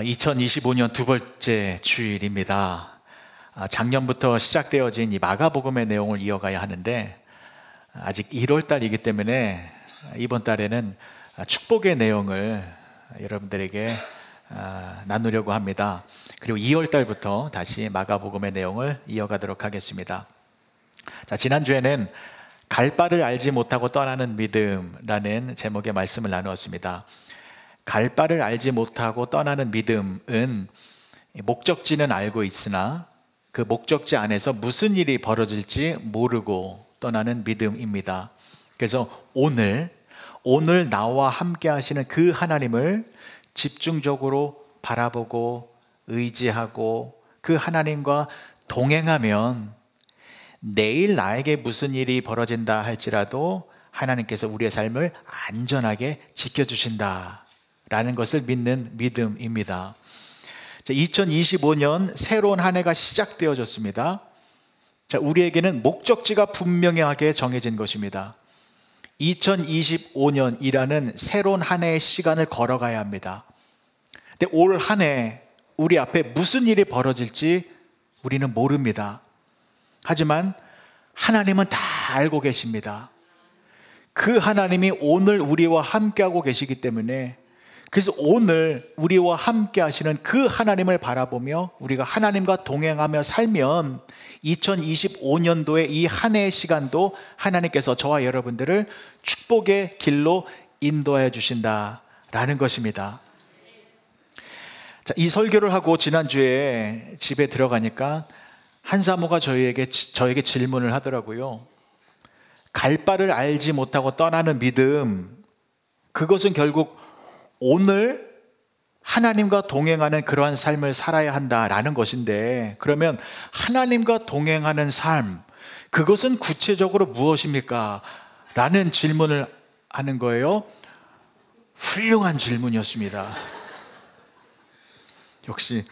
2025년 두 번째 주일입니다. 작년부터 시작되어진 이 마가복음의 내용을 이어가야 하는데 아직 1월 달이기 때문에 이번 달에는 축복의 내용을 여러분들에게 나누려고 합니다. 그리고 2월 달부터 다시 마가복음의 내용을 이어가도록 하겠습니다. 자, 지난주에는 갈 바를 알지 못하고 떠나는 믿음이라는 제목의 말씀을 나누었습니다. 갈 바를 알지 못하고 떠나는 믿음은 목적지는 알고 있으나 그 목적지 안에서 무슨 일이 벌어질지 모르고 떠나는 믿음입니다. 그래서 오늘 나와 함께 하시는 그 하나님을 집중적으로 바라보고 의지하고 그 하나님과 동행하면 내일 나에게 무슨 일이 벌어진다 할지라도 하나님께서 우리의 삶을 안전하게 지켜주신다 라는 것을 믿는 믿음입니다. 2025년 새로운 한 해가 시작되어졌습니다. 우리에게는 목적지가 분명하게 정해진 것입니다. 2025년이라는 새로운 한 해의 시간을 걸어가야 합니다. 근데 올 한 해 우리 앞에 무슨 일이 벌어질지 우리는 모릅니다. 하지만 하나님은 다 알고 계십니다. 그 하나님이 오늘 우리와 함께하고 계시기 때문에 그래서 오늘 우리와 함께 하시는 그 하나님을 바라보며 우리가 하나님과 동행하며 살면 2025년도의 이 한 해의 시간도 하나님께서 저와 여러분들을 축복의 길로 인도하여 주신다라는 것입니다. 자, 이 설교를 하고 지난주에 집에 들어가니까 한 사모가 저에게 질문을 하더라고요. 갈 바를 알지 못하고 떠나는 믿음, 그것은 결국 오늘 하나님과 동행하는 그러한 삶을 살아야 한다라는 것인데, 그러면 하나님과 동행하는 삶, 그것은 구체적으로 무엇입니까? 라는 질문을 하는 거예요. 훌륭한 질문이었습니다. 역시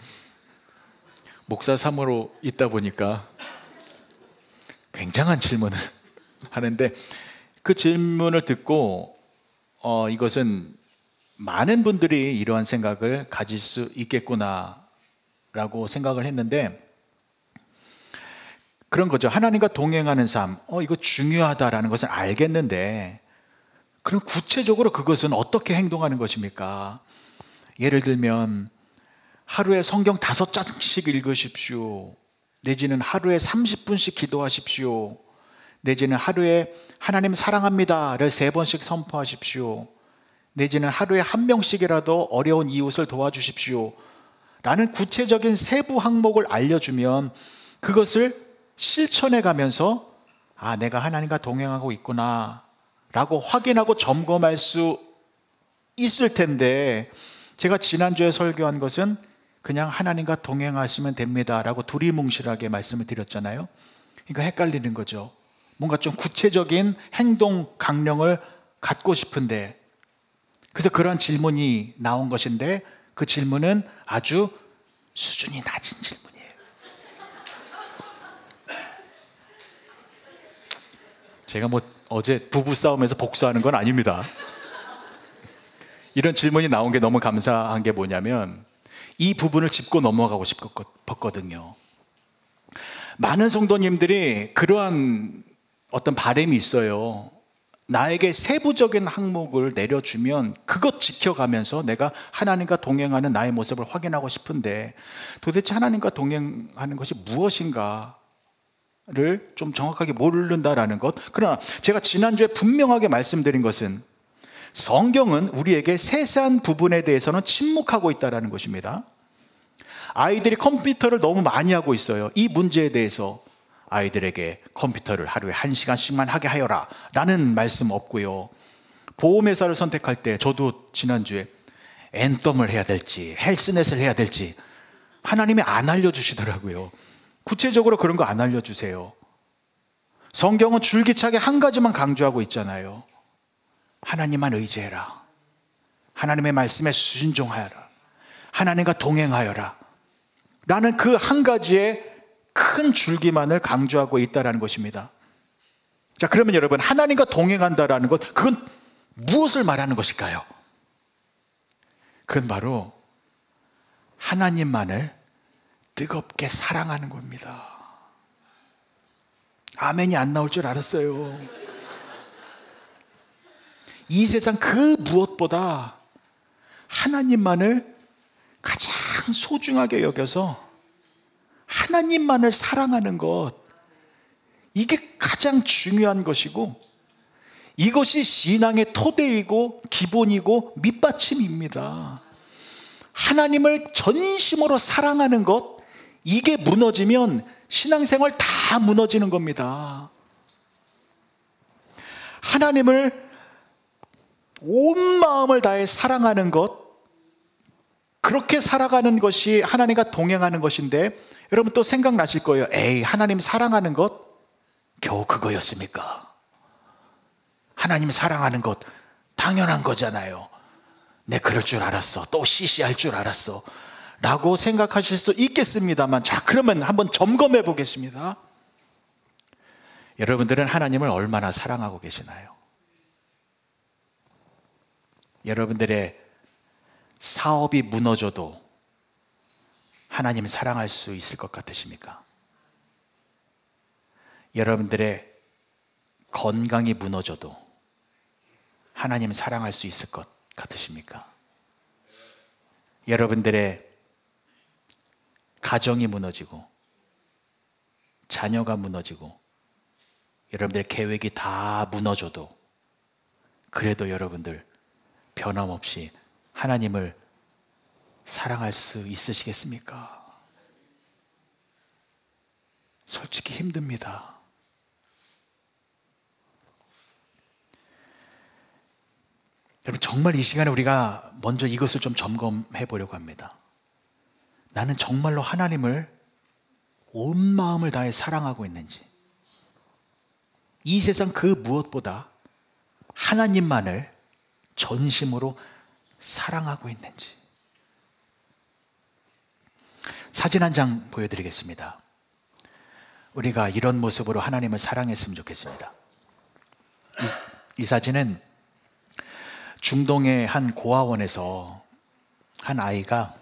목사 사모로 있다 보니까 굉장한 질문을 하는데, 그 질문을 듣고 이것은 많은 분들이 이러한 생각을 가질 수 있겠구나 라고 생각을 했는데, 그런 거죠. 하나님과 동행하는 삶, 이거 중요하다라는 것을 알겠는데, 그럼 구체적으로 그것은 어떻게 행동하는 것입니까? 예를 들면 하루에 성경 5장씩 읽으십시오, 내지는 하루에 30분씩 기도하십시오, 내지는 하루에 하나님 사랑합니다를 3번씩 선포하십시오, 내지는 하루에 1명씩이라도 어려운 이웃을 도와주십시오 라는 구체적인 세부 항목을 알려주면 그것을 실천해 가면서 내가 하나님과 동행하고 있구나 라고 확인하고 점검할 수 있을 텐데, 제가 지난주에 설교한 것은 그냥 하나님과 동행하시면 됩니다 라고 두리뭉실하게 말씀을 드렸잖아요. 그러니까 헷갈리는 거죠. 뭔가 좀 구체적인 행동 강령을 갖고 싶은데, 그래서 그런 질문이 나온 것인데, 그 질문은 아주 수준이 낮은 질문이에요. 제가 어제 부부싸움에서 복수하는 건 아닙니다. 이런 질문이 나온 게 너무 감사한 게 뭐냐면, 이 부분을 짚고 넘어가고 싶었거든요. 많은 성도님들이 그러한 어떤 바람이 있어요. 나에게 세부적인 항목을 내려주면 그것 지켜가면서 내가 하나님과 동행하는 나의 모습을 확인하고 싶은데, 도대체 하나님과 동행하는 것이 무엇인가를 좀 정확하게 모른다라는 것. 그러나 제가 지난주에 분명하게 말씀드린 것은 성경은 우리에게 세세한 부분에 대해서는 침묵하고 있다는 것입니다. 아이들이 컴퓨터를 너무 많이 하고 있어요. 이 문제에 대해서 아이들에게 컴퓨터를 하루에 1시간씩만 하게 하여라 라는 말씀 없고요. 보험회사를 선택할 때 저도 지난주에 앤썸을 해야 될지 헬스넷을 해야 될지 하나님이 안 알려주시더라고요. 구체적으로 그런 거 안 알려주세요. 성경은 줄기차게 한 가지만 강조하고 있잖아요. 하나님만 의지해라, 하나님의 말씀에 순종하여라, 하나님과 동행하여라 라는 그 한 가지의 큰 줄기만을 강조하고 있다는 것입니다. 자, 그러면 여러분, 하나님과 동행한다라는 것, 그건 무엇을 말하는 것일까요? 그건 바로 하나님만을 뜨겁게 사랑하는 겁니다. 아멘이 안 나올 줄 알았어요. 이 세상 그 무엇보다 하나님만을 가장 소중하게 여겨서 하나님만을 사랑하는 것, 이게 가장 중요한 것이고, 이것이 신앙의 토대이고 기본이고 밑받침입니다. 하나님을 전심으로 사랑하는 것, 이게 무너지면 신앙생활 다 무너지는 겁니다. 하나님을 온 마음을 다해 사랑하는 것, 그렇게 살아가는 것이 하나님과 동행하는 것인데, 여러분 또 생각나실 거예요. 에이, 하나님 사랑하는 것 겨우 그거였습니까? 하나님 사랑하는 것 당연한 거잖아요. 내 그럴 줄 알았어, 또 시시할 줄 알았어 라고 생각하실 수 있겠습니다만, 자, 그러면 한번 점검해 보겠습니다. 여러분들은 하나님을 얼마나 사랑하고 계시나요? 여러분들의 사업이 무너져도 하나님 사랑할 수 있을 것 같으십니까? 여러분들의 건강이 무너져도 하나님 사랑할 수 있을 것 같으십니까? 여러분들의 가정이 무너지고 자녀가 무너지고 여러분들의 계획이 다 무너져도 그래도 여러분들 변함없이 하나님을 사랑할 수 있으시겠습니까? 솔직히 힘듭니다. 여러분, 정말 이 시간에 우리가 먼저 이것을 좀 점검해 보려고 합니다. 나는 정말로 하나님을 온 마음을 다해 사랑하고 있는지, 이 세상 그 무엇보다 하나님만을 전심으로 사랑하고 있는지. 사진 한 장 보여드리겠습니다. 우리가 이런 모습으로 하나님을 사랑했으면 좋겠습니다. 이 사진은 중동의 한 고아원에서 한 아이가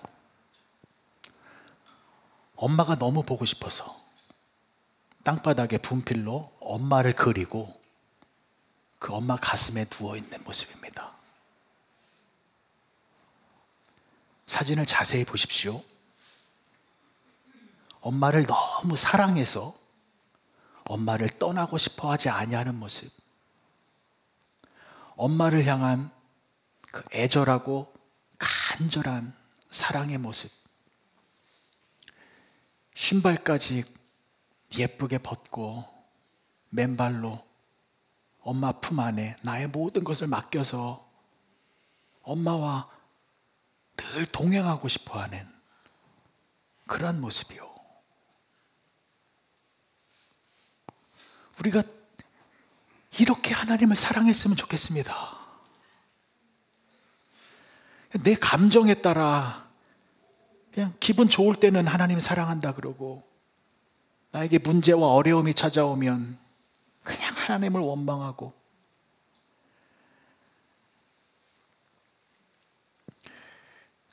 엄마가 너무 보고 싶어서 땅바닥에 분필로 엄마를 그리고 그 엄마 가슴에 누워있는 모습입니다. 사진을 자세히 보십시오. 엄마를 너무 사랑해서 엄마를 떠나고 싶어 하지 아니하는 모습, 엄마를 향한 그 애절하고 간절한 사랑의 모습, 신발까지 예쁘게 벗고 맨발로 엄마 품 안에 나의 모든 것을 맡겨서 엄마와 늘 동행하고 싶어하는 그러한 모습이요. 우리가 이렇게 하나님을 사랑했으면 좋겠습니다. 내 감정에 따라 그냥 기분 좋을 때는 하나님 사랑한다 그러고, 나에게 문제와 어려움이 찾아오면 그냥 하나님을 원망하고,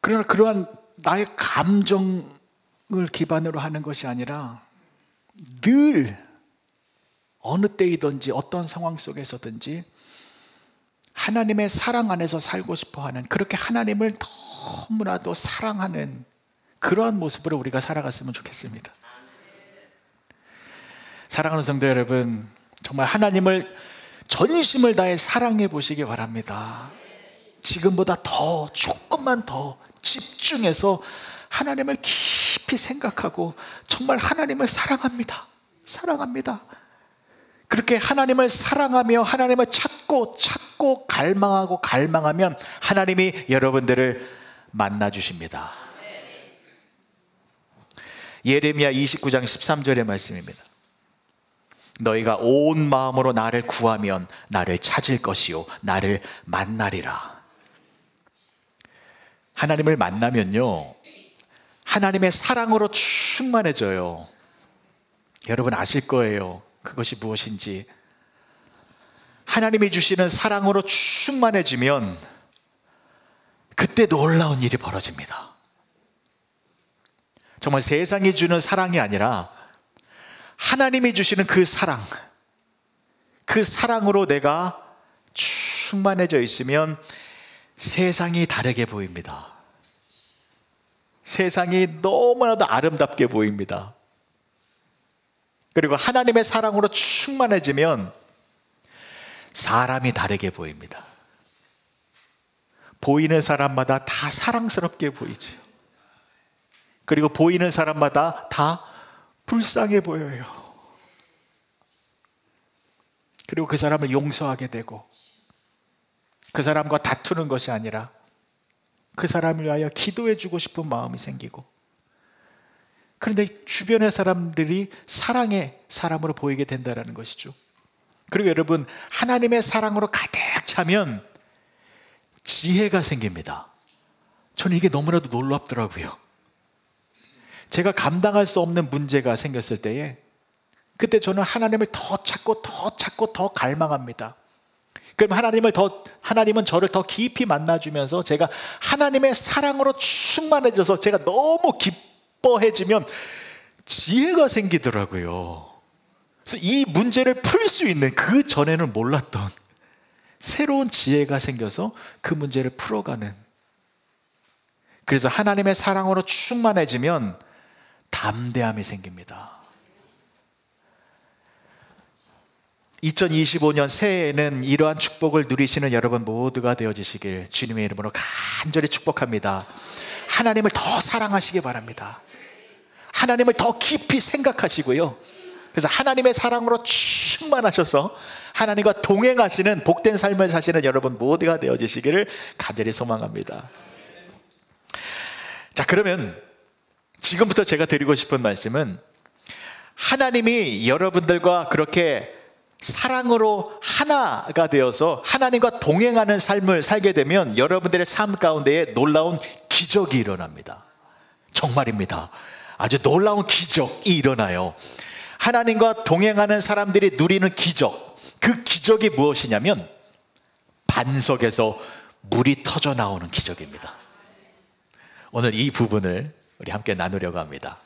그러나 그러한 나의 감정을 기반으로 하는 것이 아니라 늘 어느 때이든지 어떤 상황 속에서든지 하나님의 사랑 안에서 살고 싶어하는, 그렇게 하나님을 너무나도 사랑하는 그러한 모습으로 우리가 살아갔으면 좋겠습니다. 사랑하는 성도 여러분, 정말 하나님을 전심을 다해 사랑해 보시기 바랍니다. 지금보다 더, 조금만 더 집중해서 하나님을 깊이 생각하고 정말 하나님을 사랑합니다. 사랑합니다. 그렇게 하나님을 사랑하며 하나님을 찾고 갈망하고 갈망하면 하나님이 여러분들을 만나 주십니다. 예레미야 29장 13절의 말씀입니다. 너희가 온 마음으로 나를 구하면 나를 찾을 것이요 나를 만나리라. 하나님을 만나면요, 하나님의 사랑으로 충만해져요. 여러분 아실 거예요. 그것이 무엇인지. 하나님이 주시는 사랑으로 충만해지면 그때 놀라운 일이 벌어집니다. 정말 세상이 주는 사랑이 아니라 하나님이 주시는 그 사랑, 그 사랑으로 내가 충만해져 있으면 세상이 다르게 보입니다. 세상이 너무나도 아름답게 보입니다. 그리고 하나님의 사랑으로 충만해지면 사람이 다르게 보입니다. 보이는 사람마다 다 사랑스럽게 보이죠. 그리고 보이는 사람마다 다 불쌍해 보여요. 그리고 그 사람을 용서하게 되고, 그 사람과 다투는 것이 아니라 그 사람을 위하여 기도해 주고 싶은 마음이 생기고, 그런데 주변의 사람들이 사랑의 사람으로 보이게 된다는 것이죠. 그리고 여러분, 하나님의 사랑으로 가득 차면 지혜가 생깁니다. 저는 이게 너무나도 놀랍더라고요. 제가 감당할 수 없는 문제가 생겼을 때에 그때 저는 하나님을 더 찾고 더 찾고 더 갈망합니다. 그럼 하나님은 저를 더 깊이 만나주면서 제가 하나님의 사랑으로 충만해져서 제가 너무 기뻐해지면 지혜가 생기더라고요. 그래서 이 문제를 풀 수 있는, 그 전에는 몰랐던 새로운 지혜가 생겨서 그 문제를 풀어가는. 그래서 하나님의 사랑으로 충만해지면 담대함이 생깁니다. 2025년 새해에는 이러한 축복을 누리시는 여러분 모두가 되어주시길 주님의 이름으로 간절히 축복합니다. 하나님을 더 사랑하시기 바랍니다. 하나님을 더 깊이 생각하시고요. 그래서 하나님의 사랑으로 충만하셔서 하나님과 동행하시는 복된 삶을 사시는 여러분 모두가 되어주시기를 간절히 소망합니다. 자, 그러면 지금부터 제가 드리고 싶은 말씀은, 하나님이 여러분들과 그렇게 사랑으로 하나가 되어서 하나님과 동행하는 삶을 살게 되면 여러분들의 삶 가운데에 놀라운 기적이 일어납니다. 정말입니다. 아주 놀라운 기적이 일어나요. 하나님과 동행하는 사람들이 누리는 기적, 그 기적이 무엇이냐면 반석에서 물이 터져 나오는 기적입니다. 오늘 이 부분을 우리 함께 나누려고 합니다.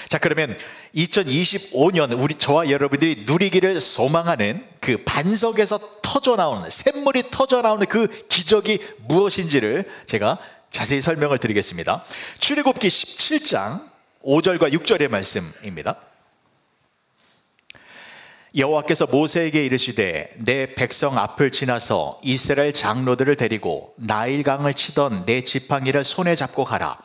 자, 그러면 2025년 저와 여러분들이 누리기를 소망하는 그 반석에서 터져 나오는, 샘물이 터져 나오는 그 기적이 무엇인지를 제가 자세히 설명을 드리겠습니다. 출애굽기 17장 5절과 6절의 말씀입니다. 여호와께서 모세에게 이르시되 내 백성 앞을 지나서 이스라엘 장로들을 데리고 나일강을 치던 내 지팡이를 손에 잡고 가라.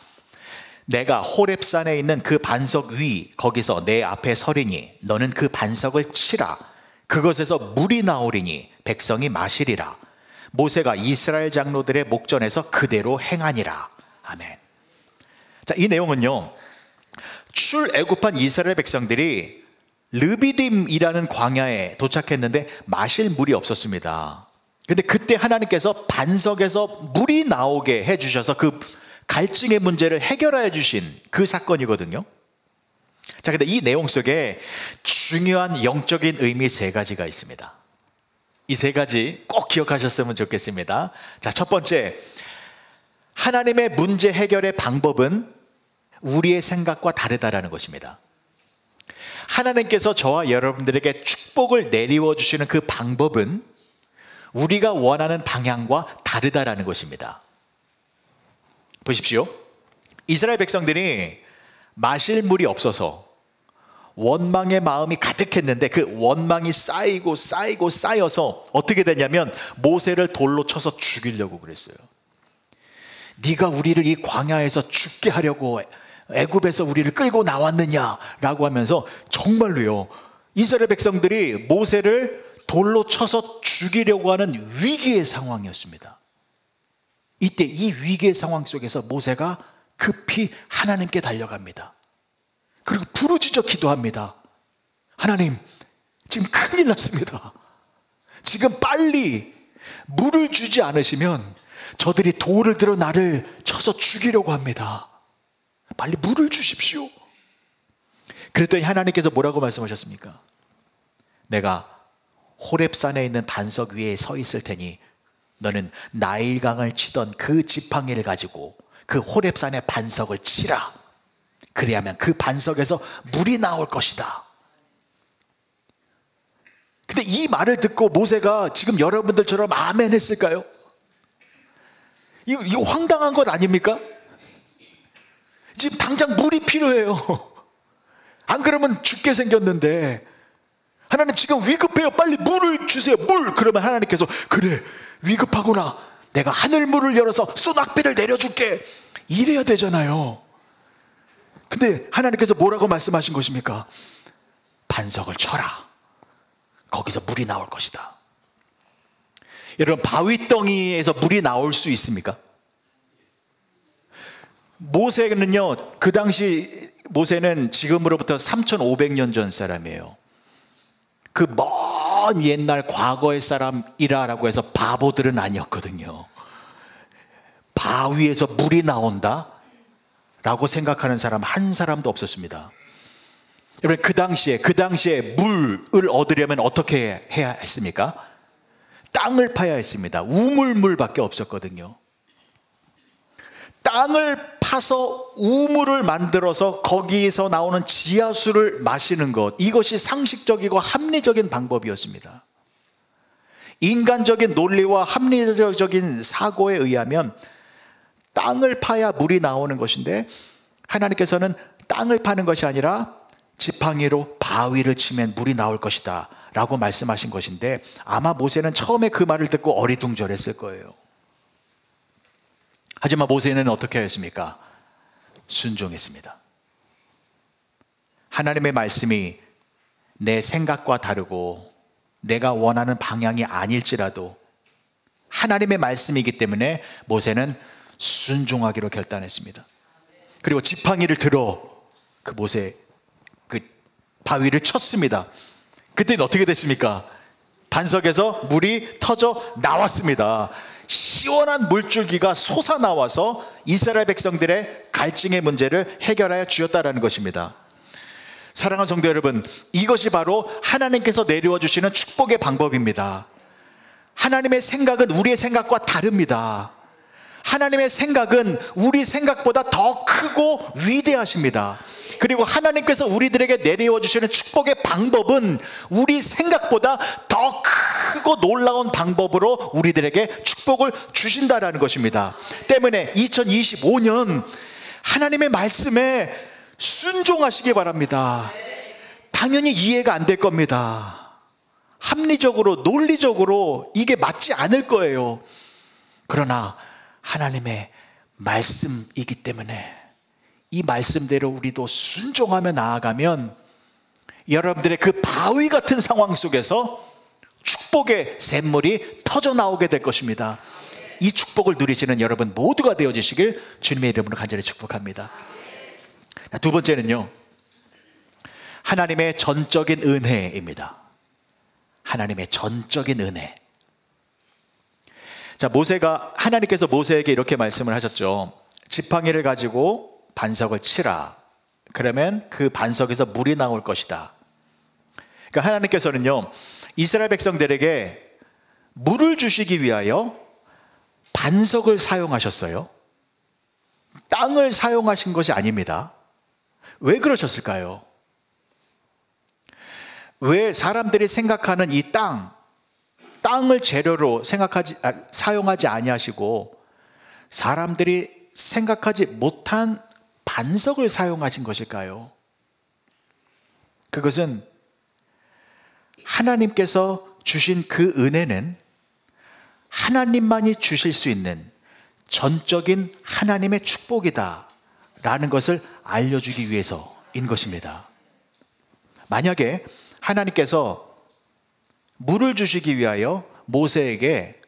내가 호렙산에 있는 그 반석 위 거기서 내 앞에 서리니 너는 그 반석을 치라. 그것에서 물이 나오리니 백성이 마시리라. 모세가 이스라엘 장로들의 목전에서 그대로 행하니라. 아멘. 자, 이 내용은요, 출애굽한 이스라엘 백성들이 르비딤이라는 광야에 도착했는데 마실 물이 없었습니다. 근데 그때 하나님께서 반석에서 물이 나오게 해주셔서 그 갈증의 문제를 해결해 주신 그 사건이거든요. 자, 근데 이 내용 속에 중요한 영적인 의미 세 가지가 있습니다. 이 세 가지 꼭 기억하셨으면 좋겠습니다. 자, 첫 번째, 하나님의 문제 해결의 방법은 우리의 생각과 다르다라는 것입니다. 하나님께서 저와 여러분들에게 축복을 내리워 주시는 그 방법은 우리가 원하는 방향과 다르다라는 것입니다. 보십시오. 이스라엘 백성들이 마실 물이 없어서 원망의 마음이 가득했는데 그 원망이 쌓여서 어떻게 되냐면 모세를 돌로 쳐서 죽이려고 그랬어요. 네가 우리를 이 광야에서 죽게 하려고 애굽에서 우리를 끌고 나왔느냐라고 하면서 정말로요, 이스라엘 백성들이 모세를 돌로 쳐서 죽이려고 하는 위기의 상황이었습니다. 이때 이 위기의 상황 속에서 모세가 급히 하나님께 달려갑니다. 그리고 부르짖어 기도합니다. 하나님, 지금 큰일 났습니다. 지금 빨리 물을 주지 않으시면 저들이 돌을 들어 나를 쳐서 죽이려고 합니다. 빨리 물을 주십시오. 그랬더니 하나님께서 뭐라고 말씀하셨습니까? 내가 호렙산에 있는 반석 위에 서 있을 테니 너는 나일강을 치던 그 지팡이를 가지고 그 호렙산의 반석을 치라. 그리하면 그 반석에서 물이 나올 것이다. 근데 이 말을 듣고 모세가 지금 여러분들처럼 아멘 했을까요? 이거 황당한 것 아닙니까? 지금 당장 물이 필요해요. 안 그러면 죽게 생겼는데, 하나님 지금 위급해요. 빨리 물을 주세요. 물! 그러면 하나님께서 그래, 위급하구나. 내가 하늘물을 열어서 소낙비를 내려줄게. 이래야 되잖아요. 근데 하나님께서 뭐라고 말씀하신 것입니까? 반석을 쳐라. 거기서 물이 나올 것이다. 여러분, 바위덩이에서 물이 나올 수 있습니까? 모세는요, 그 당시 모세는 지금으로부터 3,500년 전 사람이에요. 그 먼 옛날 과거의 사람이라고 해서 바보들은 아니었거든요. 바위에서 물이 나온다? 라고 생각하는 사람 한 사람도 없었습니다. 여러분, 그 당시에 물을 얻으려면 어떻게 해야 했습니까? 땅을 파야 했습니다. 우물물밖에 없었거든요. 땅을 파서 우물을 만들어서 거기에서 나오는 지하수를 마시는 것, 이것이 상식적이고 합리적인 방법이었습니다. 인간적인 논리와 합리적인 사고에 의하면 땅을 파야 물이 나오는 것인데, 하나님께서는 땅을 파는 것이 아니라 지팡이로 바위를 치면 물이 나올 것이다 라고 말씀하신 것인데, 아마 모세는 처음에 그 말을 듣고 어리둥절했을 거예요. 하지만 모세는 어떻게 하였습니까? 순종했습니다. 하나님의 말씀이 내 생각과 다르고 내가 원하는 방향이 아닐지라도 하나님의 말씀이기 때문에 모세는 순종하기로 결단했습니다. 그리고 지팡이를 들어 그 모세 그 바위를 쳤습니다. 그때는 어떻게 됐습니까? 반석에서 물이 터져 나왔습니다. 시원한 물줄기가 솟아나와서 이스라엘 백성들의 갈증의 문제를 해결하여 주었다라는 것입니다. 사랑하는 성도 여러분, 이것이 바로 하나님께서 내려와 주시는 축복의 방법입니다. 하나님의 생각은 우리의 생각과 다릅니다. 하나님의 생각은 우리 생각보다 더 크고 위대하십니다. 그리고 하나님께서 우리들에게 내려와 주시는 축복의 방법은 우리 생각보다 더 크고 놀라운 방법으로 우리들에게 축복을 주신다라는 것입니다. 때문에 2025년 하나님의 말씀에 순종하시기 바랍니다. 당연히 이해가 안 될 겁니다. 합리적으로, 논리적으로 이게 맞지 않을 거예요. 그러나 하나님의 말씀이기 때문에 이 말씀대로 우리도 순종하며 나아가면 여러분들의 그 바위 같은 상황 속에서 축복의 샘물이 터져 나오게 될 것입니다. 이 축복을 누리시는 여러분 모두가 되어지시길 주님의 이름으로 간절히 축복합니다. 두 번째는요, 하나님의 전적인 은혜입니다. 하나님의 전적인 은혜. 자, 하나님께서 모세에게 이렇게 말씀을 하셨죠. 지팡이를 가지고 반석을 치라. 그러면 그 반석에서 물이 나올 것이다. 그러니까 하나님께서는요, 이스라엘 백성들에게 물을 주시기 위하여 반석을 사용하셨어요. 땅을 사용하신 것이 아닙니다. 왜 그러셨을까요? 왜 사람들이 생각하는 이 땅을 재료로 사용하지 아니하시고 사람들이 생각하지 못한 반석을 사용하신 것일까요? 그것은 하나님께서 주신 그 은혜는 하나님만이 주실 수 있는 전적인 하나님의 축복이다 라는 것을 알려주기 위해서인 것입니다. 만약에 하나님께서 물을 주시기 위하여 모세에게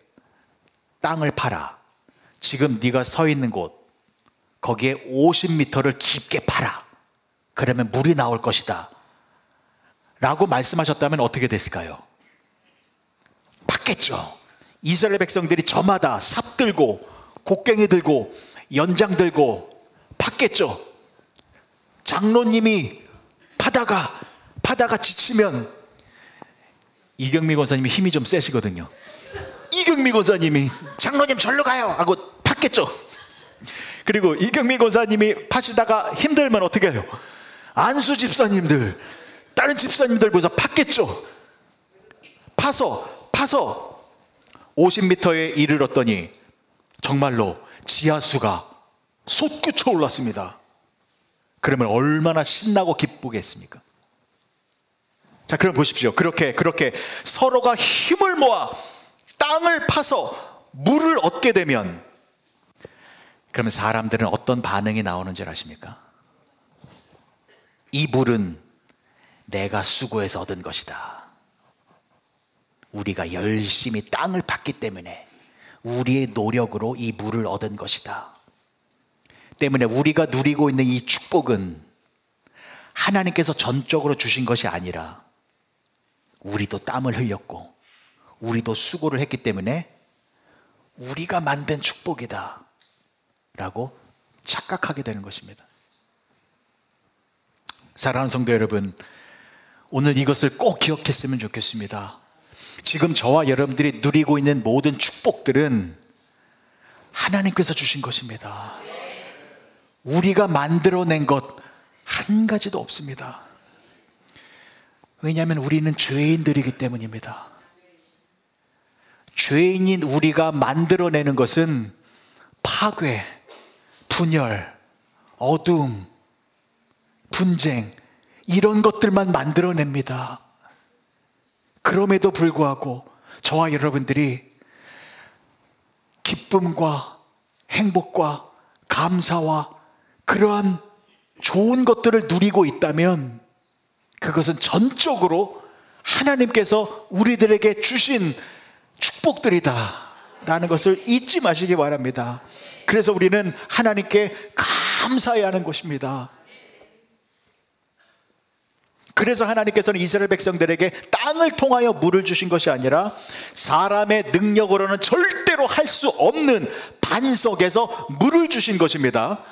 땅을 파라, 지금 네가 서 있는 곳 거기에 50m를 깊게 파라, 그러면 물이 나올 것이다 라고 말씀하셨다면 어떻게 됐을까요? 팠겠죠. 이스라엘 백성들이 저마다 삽 들고 곡괭이 들고 연장 들고 팠겠죠. 장로님이 파다가 지치면, 이경미 권사님이 힘이 좀 세시거든요. 이경미 권사님이 장로님 절로 가요 하고 팠겠죠. 그리고 이경미 권사님이 파시다가 힘들면 어떻게 해요? 안수 집사님들, 다른 집사님들 보자 팠겠죠. 파서 50m에 이르렀더니 정말로 지하수가 솟구쳐 올랐습니다. 그러면 얼마나 신나고 기쁘겠습니까? 자, 그럼 보십시오. 그렇게 서로가 힘을 모아 땅을 파서 물을 얻게 되면, 그러면 사람들은 어떤 반응이 나오는 줄 아십니까? 이 물은 내가 수고해서 얻은 것이다. 우리가 열심히 땅을 팠기 때문에, 우리의 노력으로 이 물을 얻은 것이다. 때문에 우리가 누리고 있는 이 축복은 하나님께서 전적으로 주신 것이 아니라 우리도 땀을 흘렸고 우리도 수고를 했기 때문에 우리가 만든 축복이다 라고 착각하게 되는 것입니다. 사랑하는 성도 여러분, 오늘 이것을 꼭 기억했으면 좋겠습니다. 지금 저와 여러분들이 누리고 있는 모든 축복들은 하나님께서 주신 것입니다. 우리가 만들어낸 것 한 가지도 없습니다. 왜냐하면 우리는 죄인들이기 때문입니다. 죄인인 우리가 만들어내는 것은 파괴, 분열, 어두움, 분쟁, 이런 것들만 만들어냅니다. 그럼에도 불구하고 저와 여러분들이 기쁨과 행복과 감사와 그러한 좋은 것들을 누리고 있다면 그것은 전적으로 하나님께서 우리들에게 주신 축복들이다 라는 것을 잊지 마시기 바랍니다. 그래서 우리는 하나님께 감사해야 하는 것입니다. 그래서 하나님께서는 이스라엘 백성들에게 땅을 통하여 물을 주신 것이 아니라 사람의 능력으로는 절대로 할 수 없는 반석에서 물을 주신 것입니다.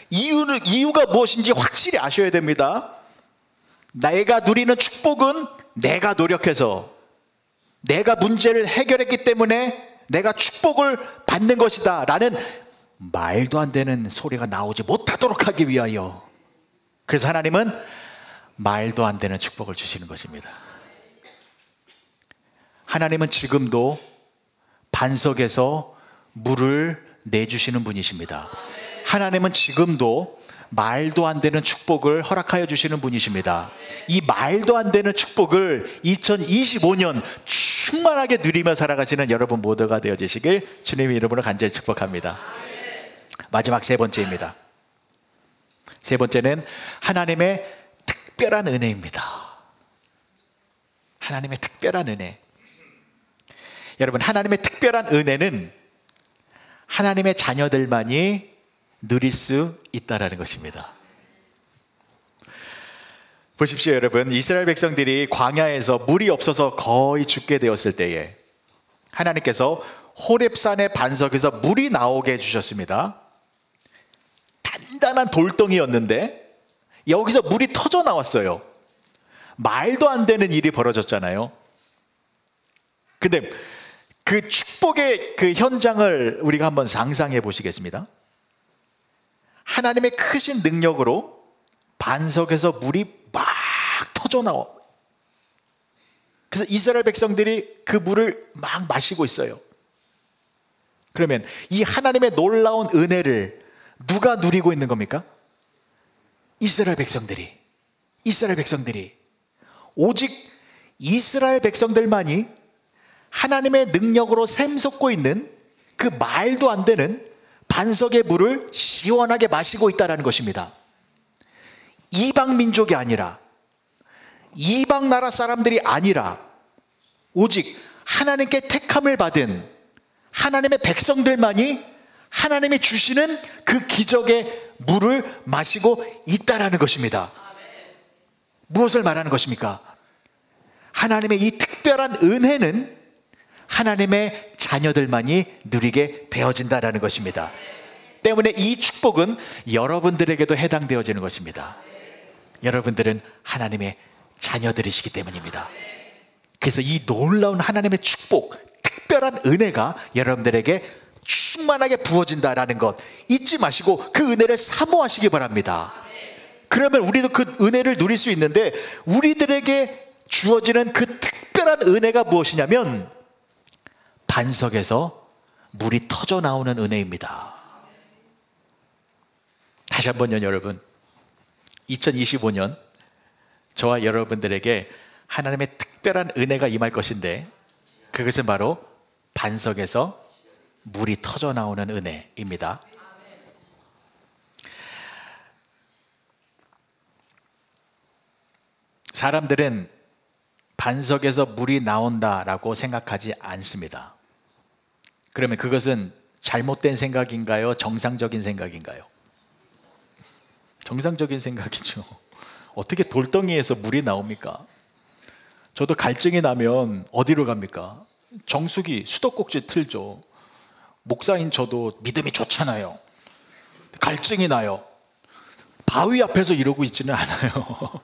이유가 무엇인지 확실히 아셔야 됩니다. 내가 누리는 축복은 내가 노력해서, 내가 문제를 해결했기 때문에 내가 축복을 받는 것이다 라는 말도 안 되는 소리가 나오지 못하도록 하기 위하여, 그래서 하나님은 말도 안 되는 축복을 주시는 것입니다. 하나님은 지금도 반석에서 물을 내주시는 분이십니다. 하나님은 지금도 말도 안 되는 축복을 허락하여 주시는 분이십니다. 이 말도 안 되는 축복을 2025년 충만하게 누리며 살아가시는 여러분 모두가 되어주시길 주님의 이름으로 간절히 축복합니다. 마지막 세 번째입니다. 세 번째는 하나님의 특별한 은혜입니다. 하나님의 특별한 은혜. 여러분, 하나님의 특별한 은혜는 하나님의 자녀들만이 누릴 수 있다는 것입니다. 보십시오 여러분, 이스라엘 백성들이 광야에서 물이 없어서 거의 죽게 되었을 때에 하나님께서 호렙산의 반석에서 물이 나오게 해주셨습니다. 단단한 돌덩이였는데 여기서 물이 터져 나왔어요. 말도 안 되는 일이 벌어졌잖아요. 근데 그 축복의 그 현장을 우리가 한번 상상해 보시겠습니다. 하나님의 크신 능력으로 반석에서 물이 막 터져 나와. 그래서 이스라엘 백성들이 그 물을 막 마시고 있어요. 그러면 이 하나님의 놀라운 은혜를 누가 누리고 있는 겁니까? 이스라엘 백성들이. 오직 이스라엘 백성들만이 하나님의 능력으로 샘솟고 있는 그 말도 안 되는 반석의 물을 시원하게 마시고 있다는 것입니다. 이방 민족이 아니라, 이방 나라 사람들이 아니라 오직 하나님께 택함을 받은 하나님의 백성들만이 하나님이 주시는 그 기적의 물을 마시고 있다는 것입니다. 무엇을 말하는 것입니까? 하나님의 이 특별한 은혜는 하나님의 자녀들만이 누리게 되어진다는 것입니다. 때문에 이 축복은 여러분들에게도 해당되어지는 것입니다. 여러분들은 하나님의 자녀들이시기 때문입니다. 그래서 이 놀라운 하나님의 축복, 특별한 은혜가 여러분들에게 충만하게 부어진다라는 것 잊지 마시고 그 은혜를 사모하시기 바랍니다. 그러면 우리도 그 은혜를 누릴 수 있는데, 우리들에게 주어지는 그 특별한 은혜가 무엇이냐면 반석에서 물이 터져 나오는 은혜입니다. 다시 한번요, 여러분. 2025년 저와 여러분들에게 하나님의 특별한 은혜가 임할 것인데, 그것은 바로 반석에서 물이 터져 나오는 은혜입니다. 사람들은 반석에서 물이 나온다라고 생각하지 않습니다. 그러면 그것은 잘못된 생각인가요? 정상적인 생각인가요? 정상적인 생각이죠. 어떻게 돌덩이에서 물이 나옵니까? 저도 갈증이 나면 어디로 갑니까? 정수기, 수도꼭지 틀죠. 목사인 저도 믿음이 좋잖아요. 갈증이 나요. 바위 앞에서 이러고 있지는 않아요.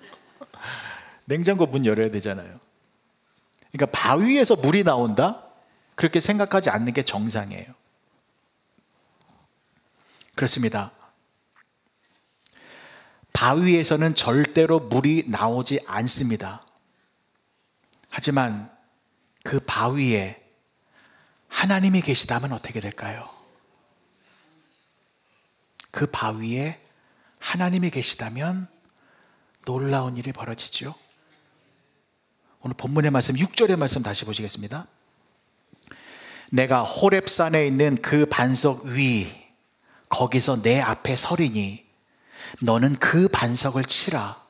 냉장고 문 열어야 되잖아요. 그러니까 바위에서 물이 나온다? 그렇게 생각하지 않는 게 정상이에요. 그렇습니다. 바위에서는 절대로 물이 나오지 않습니다. 하지만 그 바위에 하나님이 계시다면 어떻게 될까요? 그 바위에 하나님이 계시다면 놀라운 일이 벌어지죠. 오늘 본문의 말씀 6절의 말씀 다시 보시겠습니다. 내가 호렙산에 있는 그 반석 위 거기서 내 앞에 서리니 너는 그 반석을 치라.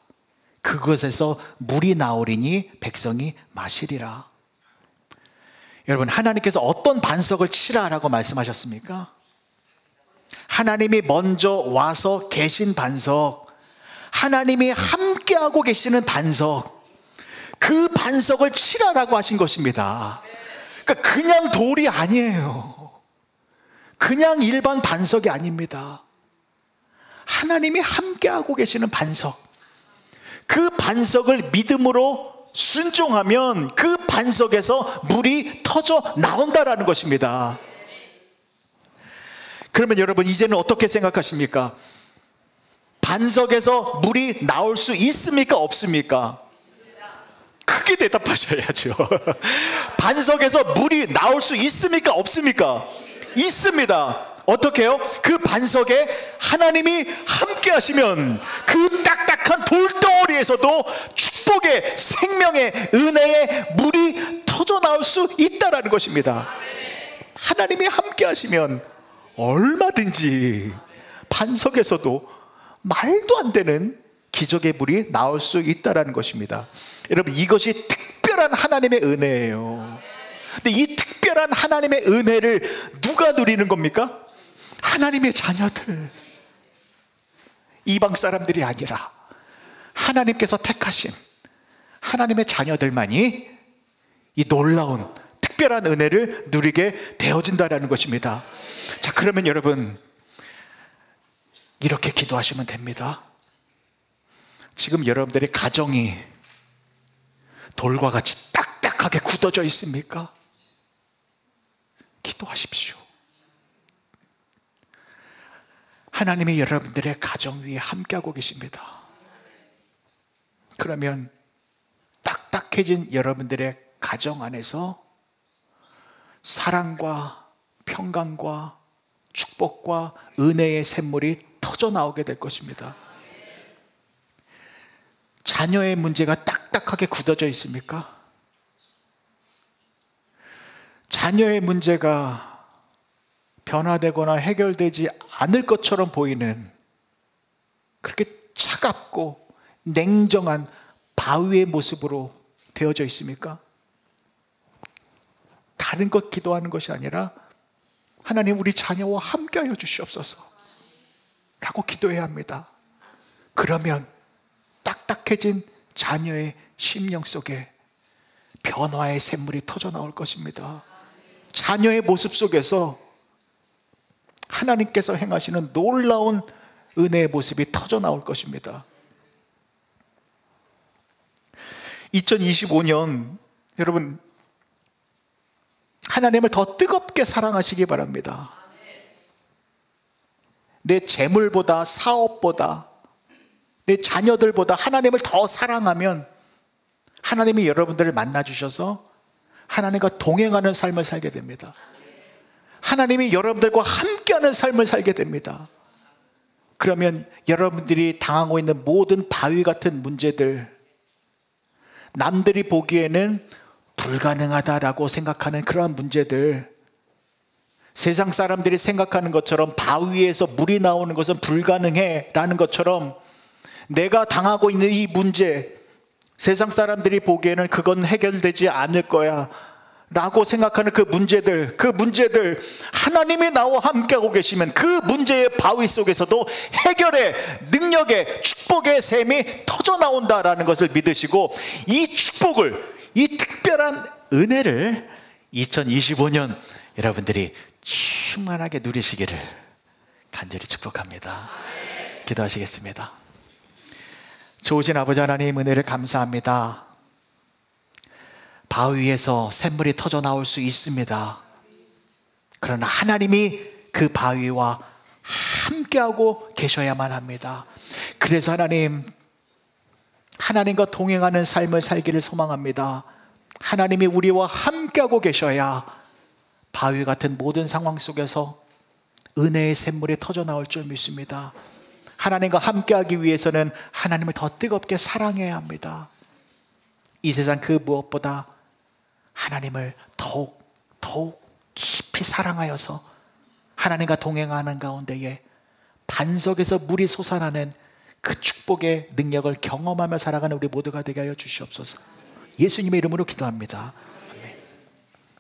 그것에서 물이 나오리니 백성이 마시리라. 여러분, 하나님께서 어떤 반석을 치라라고 말씀하셨습니까? 하나님이 먼저 와서 계신 반석, 하나님이 함께하고 계시는 반석, 그 반석을 치라라고 하신 것입니다. 그러니까 그냥 돌이 아니에요. 그냥 일반 반석이 아닙니다. 하나님이 함께하고 계시는 반석, 그 반석을 믿음으로 순종하면 그 반석에서 물이 터져 나온다라는 것입니다. 그러면 여러분, 이제는 어떻게 생각하십니까? 반석에서 물이 나올 수 있습니까? 없습니까? 크게 대답하셔야죠. 반석에서 물이 나올 수 있습니까? 없습니까? 있습니다. 어떻게 해요? 그 반석에 하나님이 함께 하시면 그 딱딱한 돌덩어리에서도 축복의, 생명의, 은혜의 물이 터져 나올 수 있다라는 것입니다. 하나님이 함께 하시면 얼마든지 반석에서도 말도 안 되는 기적의 물이 나올 수 있다라는 것입니다. 여러분, 이것이 특별한 하나님의 은혜예요. 근데 이 특별한 하나님의 은혜를 누가 누리는 겁니까? 하나님의 자녀들, 이방 사람들이 아니라 하나님께서 택하신 하나님의 자녀들만이 이 놀라운 특별한 은혜를 누리게 되어진다는 것입니다. 자, 그러면 여러분, 이렇게 기도하시면 됩니다. 지금 여러분들의 가정이 돌과 같이 딱딱하게 굳어져 있습니까? 기도하십시오. 하나님이 여러분들의 가정 위에 함께하고 계십니다. 그러면 딱딱해진 여러분들의 가정 안에서 사랑과 평강과 축복과 은혜의 샘물이 터져 나오게 될 것입니다. 자녀의 문제가 딱딱하게 굳어져 있습니까? 자녀의 문제가 변화되거나 해결되지 않을 것처럼 보이는 그렇게 차갑고 냉정한 바위의 모습으로 되어져 있습니까? 다른 것 기도하는 것이 아니라 하나님, 우리 자녀와 함께하여 주시옵소서 라고 기도해야 합니다. 그러면 딱딱해진 자녀의 심령 속에 변화의 샘물이 터져 나올 것입니다. 자녀의 모습 속에서 하나님께서 행하시는 놀라운 은혜의 모습이 터져 나올 것입니다. 2025년 여러분, 하나님을 더 뜨겁게 사랑하시기 바랍니다. 내 재물보다, 사업보다, 내 자녀들보다 하나님을 더 사랑하면 하나님이 여러분들을 만나 주셔서 하나님과 동행하는 삶을 살게 됩니다. 하나님이 여러분들과 함께하는 삶을 살게 됩니다. 그러면 여러분들이 당하고 있는 모든 바위 같은 문제들, 남들이 보기에는 불가능하다라고 생각하는 그러한 문제들, 세상 사람들이 생각하는 것처럼 바위에서 물이 나오는 것은 불가능해 라는 것처럼 내가 당하고 있는 이 문제, 세상 사람들이 보기에는 그건 해결되지 않을 거야 라고 생각하는 그 문제들 하나님이 나와 함께하고 계시면 그 문제의 바위 속에서도 해결의 능력의 축복의 샘이 터져나온다라는 것을 믿으시고, 이 축복을, 이 특별한 은혜를 2025년 여러분들이 충만하게 누리시기를 간절히 축복합니다. 기도하시겠습니다. 좋으신 아버지 하나님, 은혜를 감사합니다. 바위에서 샘물이 터져 나올 수 있습니다. 그러나 하나님이 그 바위와 함께하고 계셔야만 합니다. 그래서 하나님과 동행하는 삶을 살기를 소망합니다. 하나님이 우리와 함께하고 계셔야 바위 같은 모든 상황 속에서 은혜의 샘물이 터져 나올 줄 믿습니다. 하나님과 함께하기 위해서는 하나님을 더 뜨겁게 사랑해야 합니다. 이 세상 그 무엇보다 하나님을 더욱 깊이 사랑하여서 하나님과 동행하는 가운데에 반석에서 물이 솟아나는 그 축복의 능력을 경험하며 살아가는 우리 모두가 되게 하여 주시옵소서. 예수님의 이름으로 기도합니다.